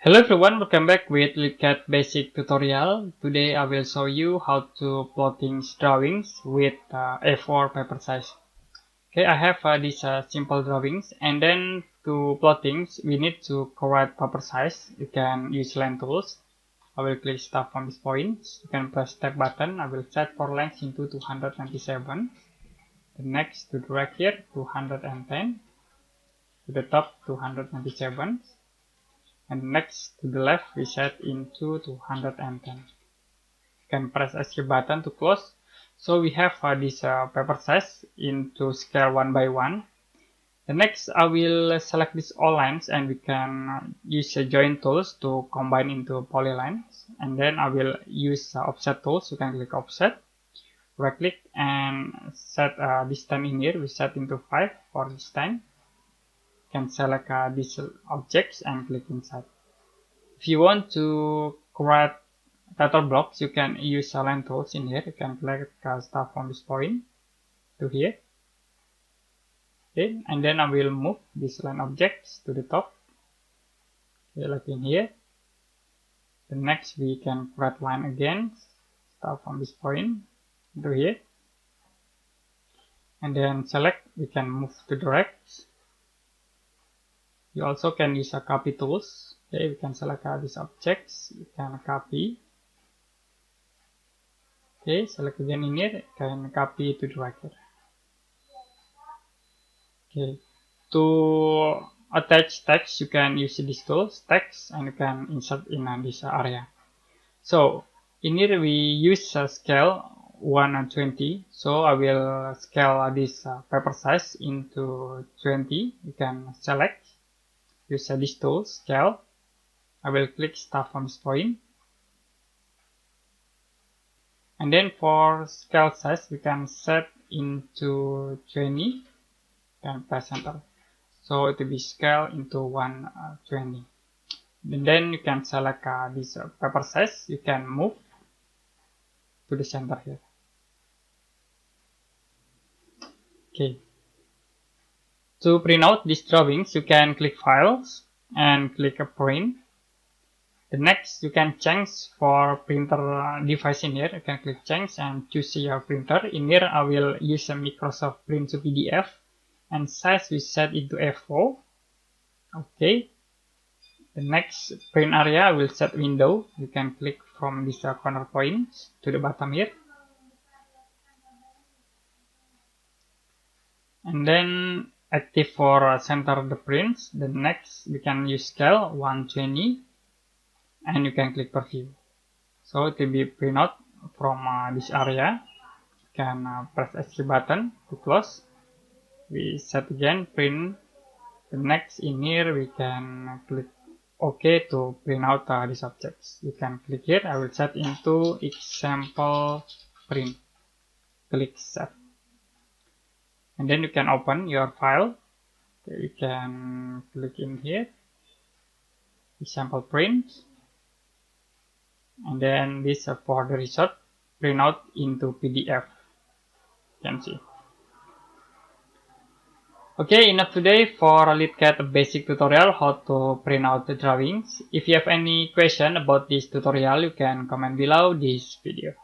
Hello everyone, welcome back with LiteCAD basic tutorial. Today I will show you how to plotting drawings with A4 paper size. Okay, I have these simple drawings, and then to plottings we need to correct paper size. You can use line tools. I will click start from this point. You can press tab button. I will set for length into 297. The next to drag here 210. To the top 297. And next to the left we set into 210. You can press escape button to close. So we have this paper size into scale 1 by 1. The next I will select these all lines, and we can use join tools to combine into polylines. And then I will use offset tools. You can click offset, right click and set distance in here. We set into 5 for this time. Can select these objects and click inside. If you want to create title blocks, you can use line tools in here. You can click start from this point to here. Okay, and then I will move these line objects to the top. Okay, like in here. The next we can create line again. Start from this point to here. And then select, we can move to the right. You also can use copy tools. Okay, we can select these objects. You can copy. Okay, select again in here. You can copy to the right here. Okay, to attach text, you can use these tools, text, and you can insert in this area. So in here we use scale 1:20. So I will scale this paper size into 20. You can select. Use this tool, scale. I will click start from this point. And then for scale size, we can set into 20 and press enter. So it will be scale into 120. And then you can select this paper size. You can move to the center here. Okay. To print out these drawings, you can click Files and click Print. The next, you can change for printer device in here. You can click Change and choose your printer. In here, I will use a Microsoft Print to PDF, and size we set into A4. Okay. The next print area, I will set window. You can click from this corner point to the bottom here. And then active for center the prints. The next we can use scale 120 and you can click preview. So it will be print out from this area. You can press escape button to close. We set again print. The next in here we can click OK to print out these objects. You can click here. I will set into example print. Click set. And then you can open your file. Okay, you can click in here, example print, and then this for the result, print out into PDF. You can see. Okay, enough today for LiteCAD basic tutorial how to print out the drawings. If you have any question about this tutorial, you can comment below this video.